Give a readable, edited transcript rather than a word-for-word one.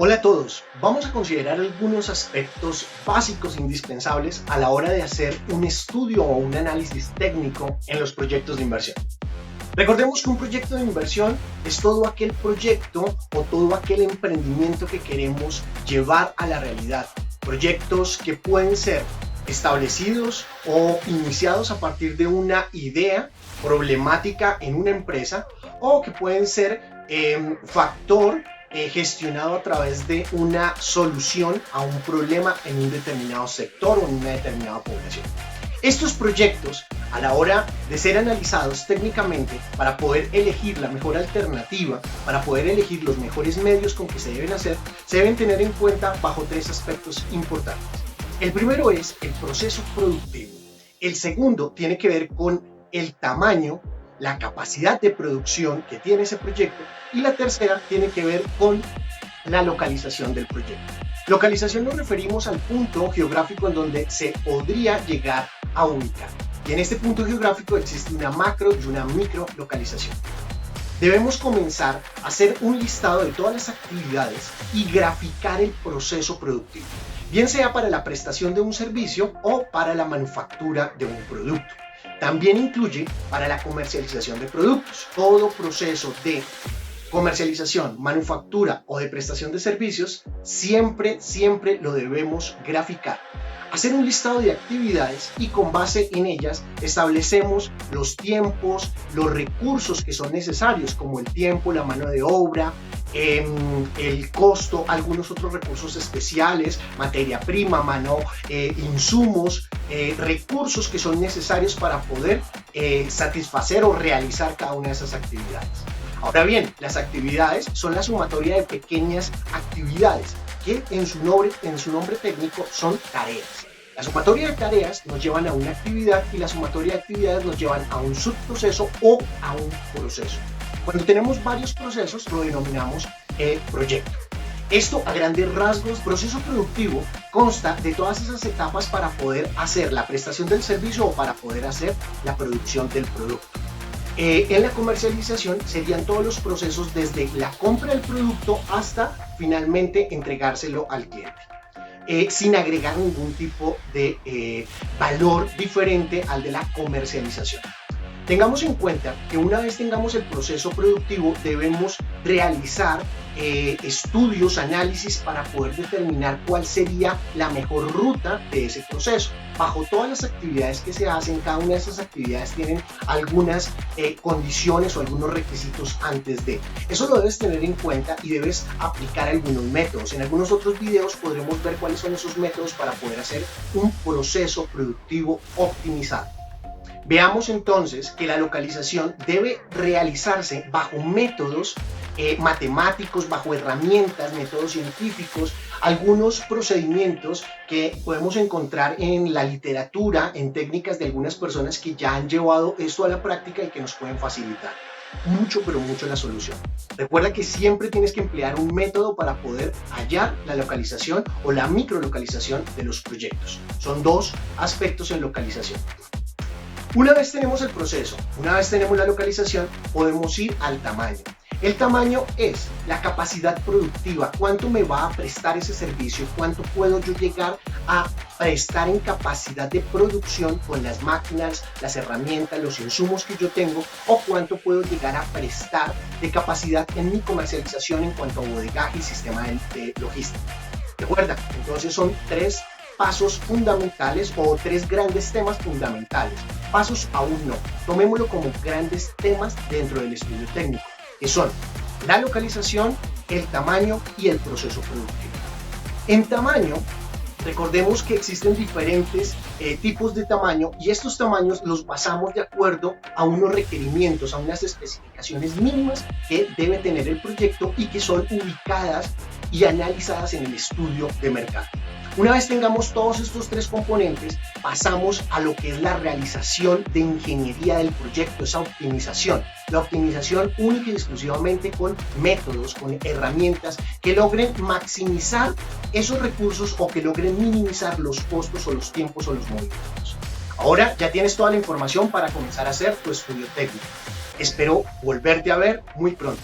Hola a todos, vamos a considerar algunos aspectos básicos indispensables a la hora de hacer un estudio o un análisis técnico en los proyectos de inversión. Recordemos que un proyecto de inversión es todo aquel proyecto o todo aquel emprendimiento que queremos llevar a la realidad. Proyectos que pueden ser establecidos o iniciados a partir de una idea problemática en una empresa o que pueden ser factor gestionado a través de una solución a un problema en un determinado sector o en una determinada población. Estos proyectos, a la hora de ser analizados técnicamente para poder elegir la mejor alternativa, para poder elegir los mejores medios con que se deben hacer, se deben tener en cuenta bajo tres aspectos importantes. El primero es el proceso productivo. El segundo tiene que ver con el tamaño, la capacidad de producción que tiene ese proyecto, y la tercera tiene que ver con la localización del proyecto. Localización nos referimos al punto geográfico en donde se podría llegar a ubicar. Y en este punto geográfico existe una macro y una micro localización. Debemos comenzar a hacer un listado de todas las actividades y graficar el proceso productivo, bien sea para la prestación de un servicio o para la manufactura de un producto. También incluye para la comercialización de productos. Todo proceso de comercialización, manufactura o de prestación de servicios siempre lo debemos graficar. Hacer un listado de actividades y con base en ellas establecemos los tiempos, los recursos que son necesarios, como el tiempo, la mano de obra, el costo, algunos otros recursos especiales, materia prima, insumos, recursos que son necesarios para poder satisfacer o realizar cada una de esas actividades. Ahora bien, las actividades son la sumatoria de pequeñas actividades que en su nombre técnico son tareas. La sumatoria de tareas nos llevan a una actividad y la sumatoria de actividades nos llevan a un subproceso o a un proceso. Cuando tenemos varios procesos lo denominamos proyecto. Esto, a grandes rasgos, proceso productivo consta de todas esas etapas para poder hacer la prestación del servicio o para poder hacer la producción del producto. En la comercialización serían todos los procesos desde la compra del producto hasta finalmente entregárselo al cliente, sin agregar ningún tipo de valor diferente al de la comercialización. Tengamos en cuenta que una vez tengamos el proceso productivo debemos realizar estudios, análisis para poder determinar cuál sería la mejor ruta de ese proceso. Bajo todas las actividades que se hacen, cada una de esas actividades tienen algunas condiciones o algunos requisitos antes de. Eso lo debes tener en cuenta y debes aplicar algunos métodos. En algunos otros videos podremos ver cuáles son esos métodos para poder hacer un proceso productivo optimizado. Veamos entonces que la localización debe realizarse bajo métodos matemáticos, bajo herramientas, métodos científicos, algunos procedimientos que podemos encontrar en la literatura, en técnicas de algunas personas que ya han llevado esto a la práctica y que nos pueden facilitar mucho, pero mucho la solución. Recuerda que siempre tienes que emplear un método para poder hallar la localización o la microlocalización de los proyectos. Son dos aspectos en localización. Una vez tenemos el proceso, una vez tenemos la localización, podemos ir al tamaño. El tamaño es la capacidad productiva, cuánto me va a prestar ese servicio, cuánto puedo yo llegar a prestar en capacidad de producción con las máquinas, las herramientas, los insumos que yo tengo, o cuánto puedo llegar a prestar de capacidad en mi comercialización en cuanto a bodegaje y sistema de logística. Recuerda, entonces son tres pasos fundamentales o tres grandes temas fundamentales. Pasos aún no. Tomémoslo como grandes temas dentro del estudio técnico, que son la localización, el tamaño y el proceso productivo. En tamaño, recordemos que existen diferentes tipos de tamaño y estos tamaños los basamos de acuerdo a unos requerimientos, a unas especificaciones mínimas que debe tener el proyecto y que son ubicadas y analizadas en el estudio de mercado. Una vez tengamos todos estos tres componentes, pasamos a lo que es la realización de ingeniería del proyecto, esa optimización. La optimización única y exclusivamente con métodos, con herramientas que logren maximizar esos recursos o que logren minimizar los costos o los tiempos o los movimientos. Ahora ya tienes toda la información para comenzar a hacer tu estudio técnico. Espero volverte a ver muy pronto.